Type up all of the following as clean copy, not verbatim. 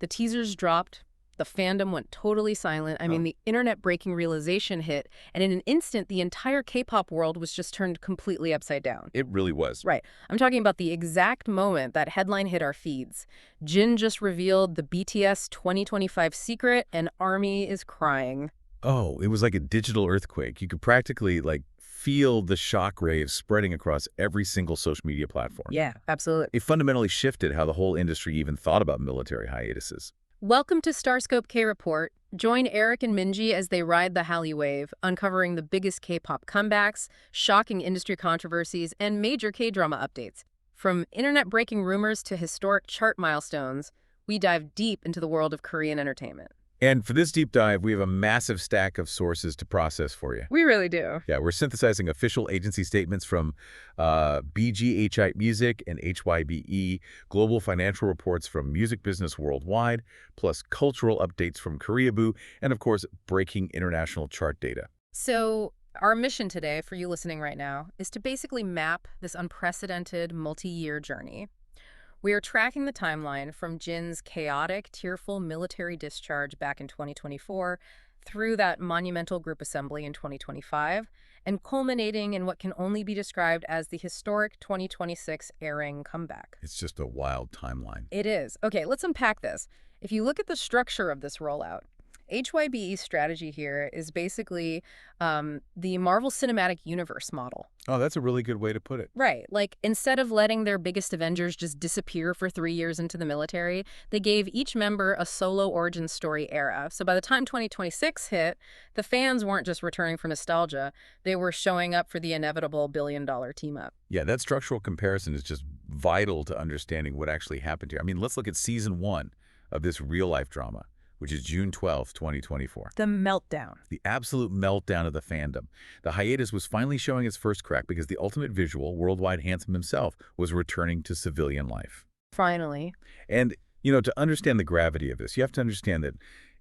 The teasers dropped. The fandom went totally silent. I mean, the internet-breaking realization hit, and in an instant, the entire K-pop world was just turned completely upside down. It really was. Right. I'm talking about the exact moment that headline hit our feeds. JIN just revealed the BTS 2025 secret, and ARMY is crying. Oh, it was like a digital earthquake. You could practically, feel the shockwaves spreading across every single social media platform. Yeah, absolutely. It fundamentally shifted how the whole industry even thought about military hiatuses. Welcome to Starscope K-Report. Join Eric and Minji as they ride the Hallyu wave, uncovering the biggest K-pop comebacks, shocking industry controversies, and major K-drama updates. From internet-breaking rumors to historic chart milestones, we dive deep into the world of Korean entertainment. And for this deep dive, we have a massive stack of sources to process for you. We really do. Yeah, we're synthesizing official agency statements from BGHI Music and HYBE, global financial reports from music business worldwide, plus cultural updates from Koreaboo, and of course, breaking international chart data. So our mission today, for you listening right now, is to basically map this unprecedented multi-year journey. We are tracking the timeline from JIN's chaotic, tearful military discharge back in 2024 through that monumental group assembly in 2025 and culminating in what can only be described as the historic 2026 Airang comeback. It's just a wild timeline. It is. Okay, let's unpack this. If you look at the structure of this rollout, HYBE's strategy here is basically the Marvel Cinematic Universe model. Oh, that's a really good way to put it. Right. Like, instead of letting their biggest Avengers just disappear for 3 years into the military, they gave each member a solo origin story era. So by the time 2026 hit, the fans weren't just returning for nostalgia. They were showing up for the inevitable billion-dollar team-up. Yeah, that structural comparison is just vital to understanding what actually happened here. I mean, let's look at season 1 of this real-life drama, which is June 12th, 2024. The meltdown. The absolute meltdown of the fandom. The hiatus was finally showing its first crack because the ultimate visual, worldwide handsome himself, was returning to civilian life. Finally. And, to understand the gravity of this, you have to understand that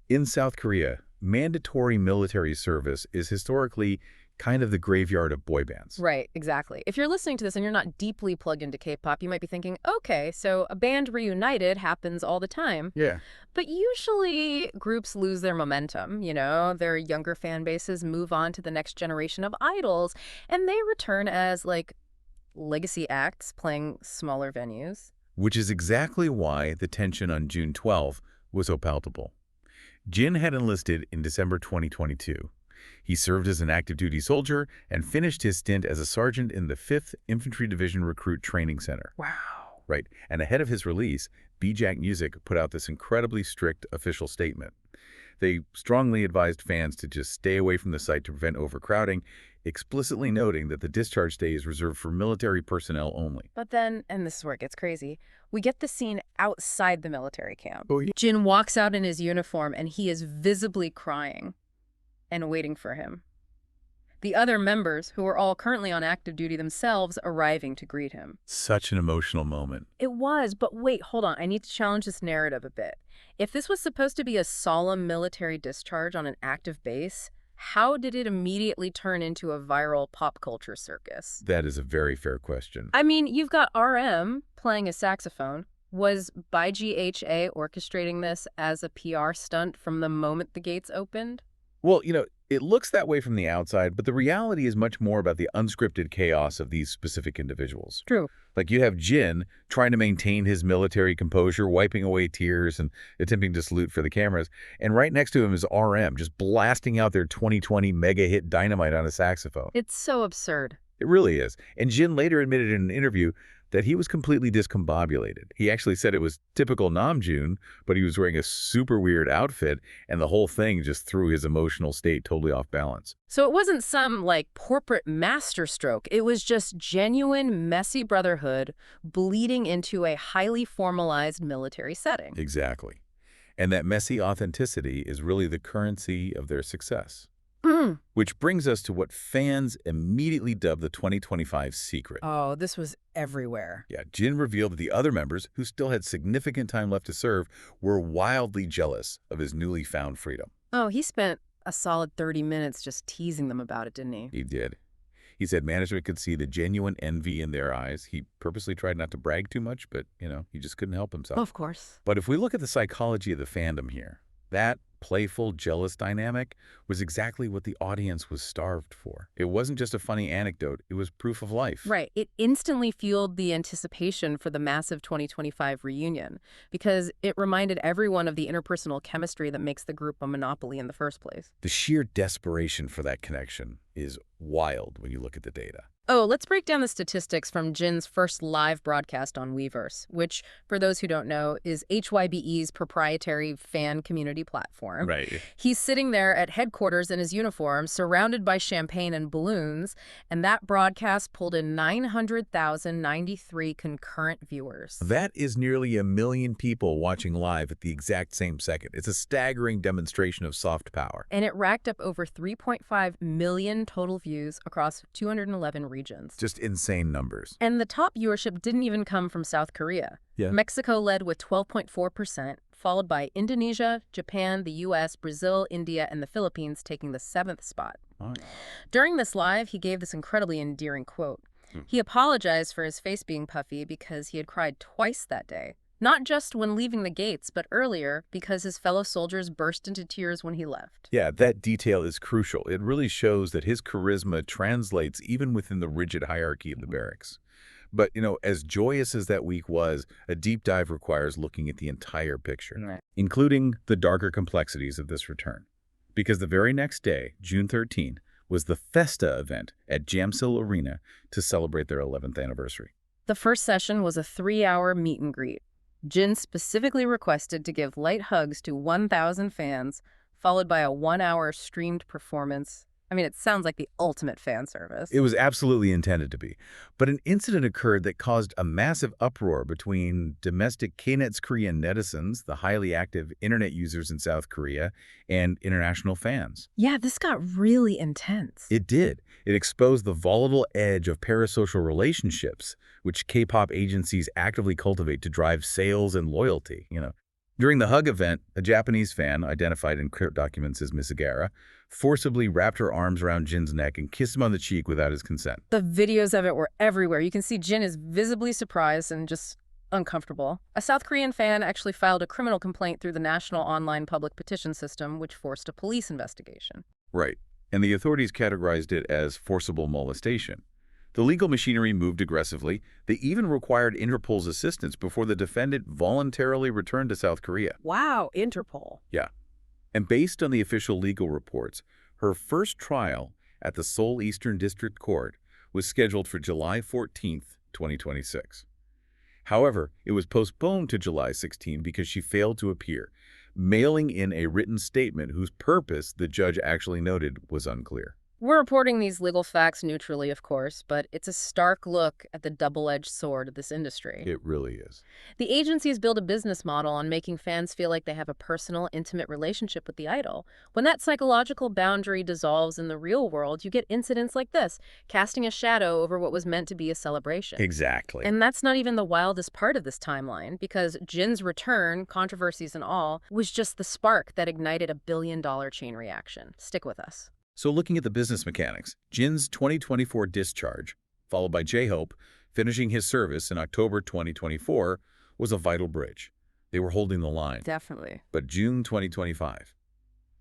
in South Korea, mandatory military service is historically kind of the graveyard of boy bands. Right, exactly. If you're listening to this and you're not deeply plugged into K-pop, you might be thinking, okay, so a band reunited happens all the time. Yeah. But usually groups lose their momentum, their younger fan bases move on to the next generation of idols, and they return as, legacy acts playing smaller venues. Which is exactly why the tension on June 12th was so palpable. JIN had enlisted in December 2022. He served as an active-duty soldier and finished his stint as a sergeant in the 5th Infantry Division Recruit Training Center. Wow. Right. And ahead of his release, BIGHIT Music put out this incredibly strict official statement. They strongly advised fans to just stay away from the site to prevent overcrowding, explicitly noting that the discharge day is reserved for military personnel only. But then, and this is where it gets crazy, we get the scene outside the military camp. Oh, yeah. JIN walks out in his uniform and he is visibly crying and waiting for him. The other members, who are all currently on active duty themselves, arriving to greet him. Such an emotional moment. It was, but wait, hold on. I need to challenge this narrative a bit. If this was supposed to be a solemn military discharge on an active base, how did it immediately turn into a viral pop culture circus? That is a very fair question. I mean, you've got RM playing a saxophone. Was BIGHA orchestrating this as a PR stunt from the moment the gates opened? Well, it looks that way from the outside, but the reality is much more about the unscripted chaos of these specific individuals. True. Like you have JIN trying to maintain his military composure, wiping away tears and attempting to salute for the cameras. And right next to him is RM, just blasting out their 2020 mega hit Dynamite on a saxophone. It's so absurd. It really is. And JIN later admitted in an interview that he was completely discombobulated. He actually said it was typical Namjoon, but he was wearing a super weird outfit, and the whole thing just threw his emotional state totally off balance. So it wasn't some, corporate masterstroke. It was just genuine, messy brotherhood bleeding into a highly formalized military setting. Exactly. And that messy authenticity is really the currency of their success. Which brings us to what fans immediately dubbed the 2025 secret. Oh, this was everywhere. Yeah, JIN revealed that the other members, who still had significant time left to serve, were wildly jealous of his newly found freedom. Oh, he spent a solid 30 minutes just teasing them about it, didn't he? He did. He said management could see the genuine envy in their eyes. He purposely tried not to brag too much, but, he just couldn't help himself. Of course. But if we look at the psychology of the fandom here, that playful, jealous dynamic was exactly what the audience was starved for. It wasn't just a funny anecdote, it was proof of life. Right. It instantly fueled the anticipation for the massive 2025 reunion because it reminded everyone of the interpersonal chemistry that makes the group a monopoly in the first place. The sheer desperation for that connection is wild when you look at the data. Oh, let's break down the statistics from JIN's first live broadcast on Weverse, which, for those who don't know, is HYBE's proprietary fan community platform. Right. He's sitting there at headquarters in his uniform, surrounded by champagne and balloons, and that broadcast pulled in 900,093 concurrent viewers. That is nearly 1 million people watching live at the exact same second. It's a staggering demonstration of soft power. And it racked up over 3.5 million total views across 211 regions. Just insane numbers. And the top viewership didn't even come from South Korea. Yeah. Mexico led with 12.4%, followed by Indonesia, Japan, the US, Brazil, India, and the Philippines taking the 7th spot. Oh. During this live, he gave this incredibly endearing quote. He apologized for his face being puffy because he had cried twice that day. Not just when leaving the gates, but earlier because his fellow soldiers burst into tears when he left. Yeah, that detail is crucial. It really shows that his charisma translates even within the rigid hierarchy of the barracks. But, as joyous as that week was, a deep dive requires looking at the entire picture, including the darker complexities of this return. Because the very next day, June 13, was the Festa event at Jamsil Arena to celebrate their 11th anniversary. The first session was a 3-hour meet and greet. JIN specifically requested to give light hugs to 1,000 fans, followed by a 1-hour streamed performance. I mean, it sounds like the ultimate fan service. It was absolutely intended to be. But an incident occurred that caused a massive uproar between domestic Knet's Korean netizens, the highly active internet users in South Korea, and international fans. Yeah, this got really intense. It did. It exposed the volatile edge of parasocial relationships, which K-pop agencies actively cultivate to drive sales and loyalty, During the hug event, a Japanese fan, identified in court documents as Misagara, forcibly wrapped her arms around JIN's neck and kissed him on the cheek without his consent. The videos of it were everywhere. You can see JIN is visibly surprised and just uncomfortable. A South Korean fan actually filed a criminal complaint through the National Online Public Petition System, which forced a police investigation. Right. And the authorities categorized it as forcible molestation. The legal machinery moved aggressively. They even required Interpol's assistance before the defendant voluntarily returned to South Korea. Wow, Interpol. Yeah. And based on the official legal reports, her first trial at the Seoul Eastern District Court was scheduled for July 14, 2026. However, it was postponed to July 16 because she failed to appear, mailing in a written statement whose purpose the judge actually noted was unclear. We're reporting these legal facts neutrally, of course, but it's a stark look at the double-edged sword of this industry. It really is. The agencies build a business model on making fans feel like they have a personal, intimate relationship with the idol. When that psychological boundary dissolves in the real world, you get incidents like this, casting a shadow over what was meant to be a celebration. Exactly. And that's not even the wildest part of this timeline, because JIN's return, controversies and all, was just the spark that ignited a billion-dollar chain reaction. Stick with us. So looking at the business mechanics, JIN's 2024 Discharge, followed by J-Hope, finishing his service in October 2024, was a vital bridge. They were holding the line. Definitely. But June 2025.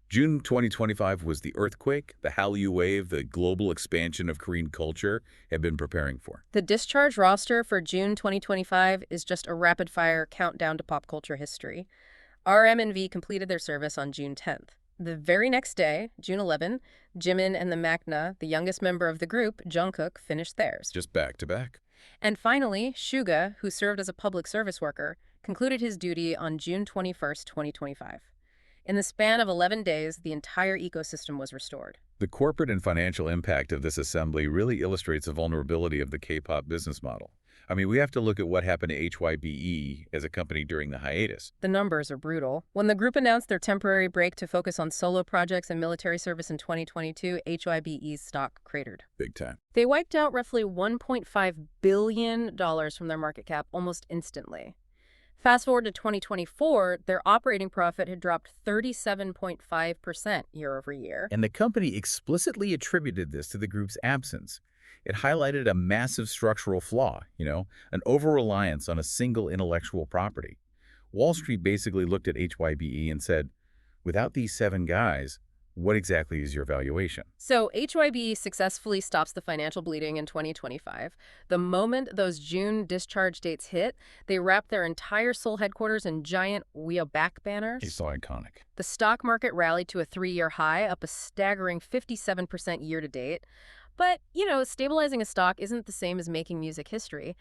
June 2025 was the earthquake, the Hallyu wave, the global expansion of Korean culture had been preparing for. The Discharge roster for June 2025 is just a rapid-fire countdown to pop culture history. RM&V completed their service on June 10th. The very next day, June 11, Jimin and the Maknae, the youngest member of the group, Jungkook, finished theirs. Just back to back. And finally, Suga, who served as a public service worker, concluded his duty on June 21, 2025. In the span of 11 days, the entire ecosystem was restored. The corporate and financial impact of this assembly really illustrates the vulnerability of the K-pop business model. I mean, we have to look at what happened to HYBE as a company during the hiatus. The numbers are brutal. When the group announced their temporary break to focus on solo projects and military service in 2022, HYBE's stock cratered. Big time. They wiped out roughly $1.5 billion from their market cap almost instantly. Fast forward to 2024, their operating profit had dropped 37.5% year over year. And the company explicitly attributed this to the group's absence. It highlighted a massive structural flaw, an over-reliance on a single intellectual property. Wall Street basically looked at HYBE and said, without these 7 guys, what exactly is your valuation? So HYB successfully stops the financial bleeding in 2025. The moment those June discharge dates hit, they wrapped their entire Seoul headquarters in giant "We Are Back" banners. It's so iconic. The stock market rallied to a 3-year high, up a staggering 57% year-to-date. But, stabilizing a stock isn't the same as making music history.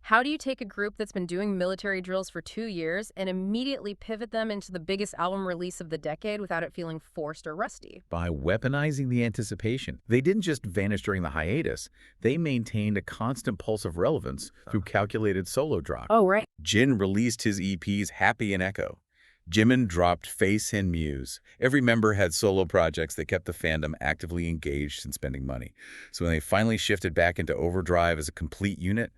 How do you take a group that's been doing military drills for 2 years and immediately pivot them into the biggest album release of the decade without it feeling forced or rusty? By weaponizing the anticipation. They didn't just vanish during the hiatus. They maintained a constant pulse of relevance through calculated solo drops. Oh, right. Jin released his EPs Happy and Echo. Jimin dropped Face and Muse. Every member had solo projects that kept the fandom actively engaged and spending money. So when they finally shifted back into overdrive as a complete unit,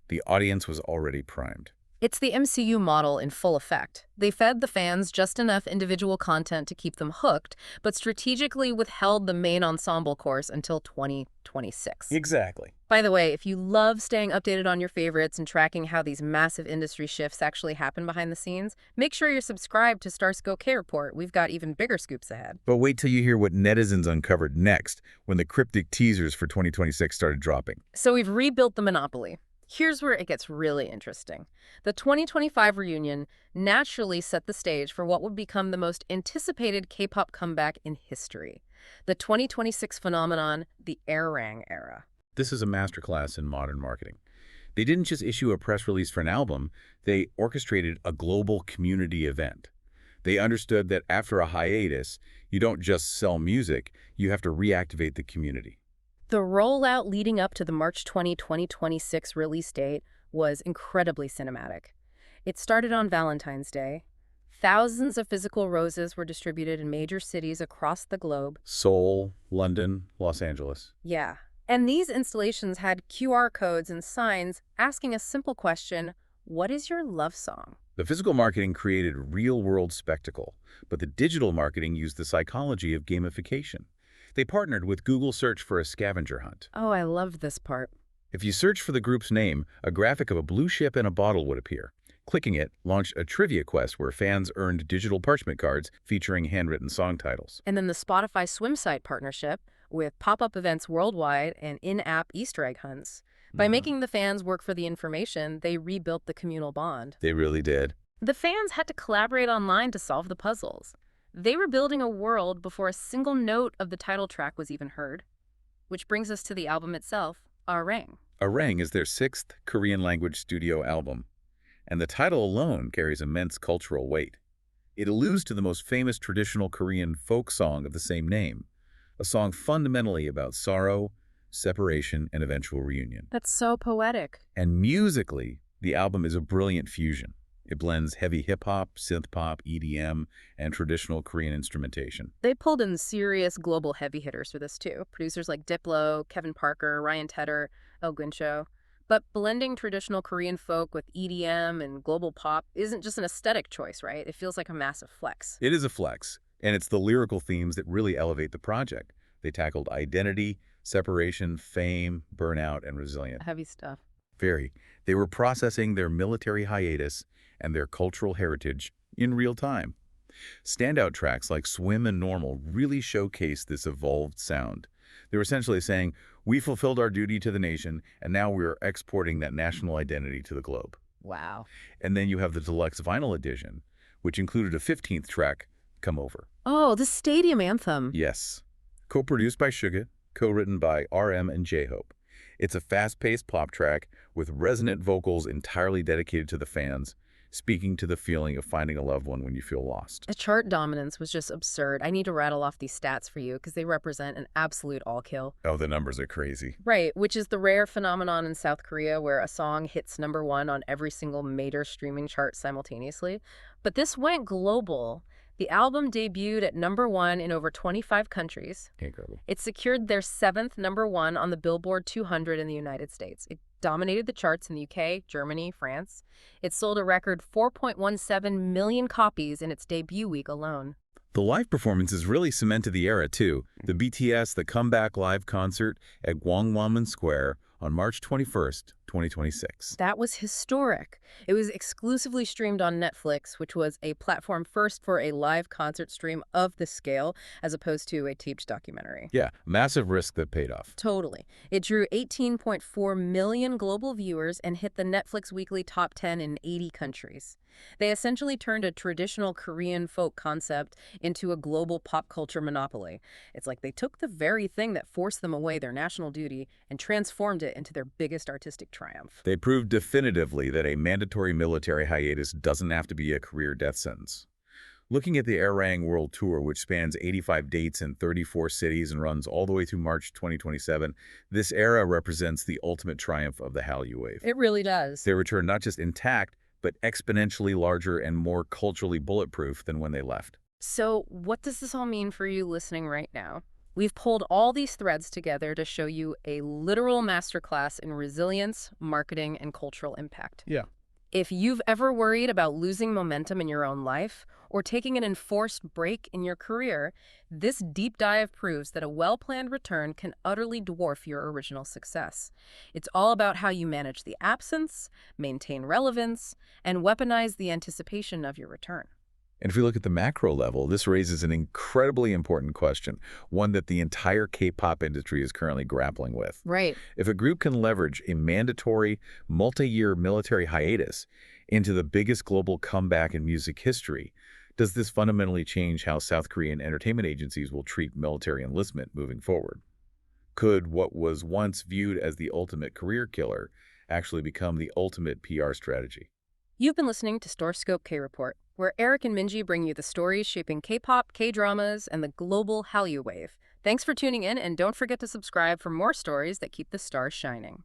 the audience was already primed. It's the MCU model in full effect. They fed the fans just enough individual content to keep them hooked, but strategically withheld the main ensemble course until 2026. Exactly. By the way, if you love staying updated on your favorites and tracking how these massive industry shifts actually happen behind the scenes, make sure you're subscribed to Starscope K-Report. We've got even bigger scoops ahead. But wait till you hear what netizens uncovered next when the cryptic teasers for 2026 started dropping. So we've rebuilt the monopoly. Here's where it gets really interesting. The 2025 reunion naturally set the stage for what would become the most anticipated K-pop comeback in history. The 2026 phenomenon, the Airang era. This is a masterclass in modern marketing. They didn't just issue a press release for an album, they orchestrated a global community event. They understood that after a hiatus, you don't just sell music, you have to reactivate the community. The rollout leading up to the March 20, 2026 release date was incredibly cinematic. It started on Valentine's Day. Thousands of physical roses were distributed in major cities across the globe. Seoul, London, Los Angeles. Yeah. And these installations had QR codes and signs asking a simple question, what is your love song? The physical marketing created real-world spectacle, but the digital marketing used the psychology of gamification. They partnered with Google Search for a scavenger hunt. Oh, I love this part. If you search for the group's name, a graphic of a blue ship and a bottle would appear. Clicking it launched a trivia quest where fans earned digital parchment cards featuring handwritten song titles. And then the Spotify swim site partnership with pop-up events worldwide and in-app Easter egg hunts. By making the fans work for the information, they rebuilt the communal bond. They really did. The fans had to collaborate online to solve the puzzles. They were building a world before a single note of the title track was even heard. Which brings us to the album itself, Arirang. Arirang is their 6th Korean-language studio album, and the title alone carries immense cultural weight. It alludes to the most famous traditional Korean folk song of the same name, a song fundamentally about sorrow, separation, and eventual reunion. That's so poetic. And musically, the album is a brilliant fusion. It blends heavy hip-hop, synth-pop, EDM, and traditional Korean instrumentation. They pulled in serious global heavy hitters for this too. Producers like Diplo, Kevin Parker, Ryan Tedder, El Guincho. But blending traditional Korean folk with EDM and global pop isn't just an aesthetic choice, right? It feels like a massive flex. It is a flex, and it's the lyrical themes that really elevate the project. They tackled identity, separation, fame, burnout, and resilience. Heavy stuff. Very. They were processing their military hiatus and their cultural heritage in real time. Standout tracks like Swim and Normal really showcase this evolved sound. They were essentially saying, we fulfilled our duty to the nation, and now we're exporting that national identity to the globe. Wow. And then you have the deluxe vinyl edition, which included a 15th track, Come Over. Oh, the stadium anthem. Yes. Co-produced by Suga, co-written by RM and J-Hope. It's a fast-paced pop track with resonant vocals entirely dedicated to the fans, speaking to the feeling of finding a loved one when you feel lost. The chart dominance was just absurd. I need to rattle off these stats for you because they represent an absolute all-kill. Oh, the numbers are crazy. Right, which is the rare phenomenon in South Korea where a song hits #1 on every single major streaming chart simultaneously. But this went global. The album debuted at #1 in over 25 countries. Incredible. It secured their 7th #1 on the Billboard 200 in the United States. It dominated the charts in the UK, Germany, France. It sold a record 4.17 million copies in its debut week alone. The live performances really cemented the era, too. The BTS, the comeback live concert at Gwangwonmun Square on March 21st, 2026. That was historic. It was exclusively streamed on Netflix, which was a platform first for a live concert stream of this scale, as opposed to a taped documentary. Yeah, massive risk that paid off. Totally. It drew 18.4 million global viewers and hit the Netflix weekly top 10 in 80 countries. They essentially turned a traditional Korean folk concept into a global pop culture monopoly. It's like they took the very thing that forced them away their national duty and transformed it into their biggest artistic triumph. They proved definitively that a mandatory military hiatus doesn't have to be a career death sentence. Looking at the Airang World Tour, which spans 85 dates in 34 cities and runs all the way through March 2027, this era represents the ultimate triumph of the Hallyu Wave. It really does. They return not just intact, but exponentially larger and more culturally bulletproof than when they left. So what does this all mean for you listening right now? We've pulled all these threads together to show you a literal masterclass in resilience, marketing, and cultural impact. Yeah. If you've ever worried about losing momentum in your own life or taking an enforced break in your career, this deep dive proves that a well-planned return can utterly dwarf your original success. It's all about how you manage the absence, maintain relevance, and weaponize the anticipation of your return. And if we look at the macro level, this raises an incredibly important question, one that the entire K-pop industry is currently grappling with. Right. If a group can leverage a mandatory, multi-year military hiatus into the biggest global comeback in music history, does this fundamentally change how South Korean entertainment agencies will treat military enlistment moving forward? Could what was once viewed as the ultimate career killer actually become the ultimate PR strategy? You've been listening to Storescope K-Report, where Eric and Minji bring you the stories shaping K-pop, K-dramas, and the global Hallyu Wave. Thanks for tuning in, and don't forget to subscribe for more stories that keep the stars shining.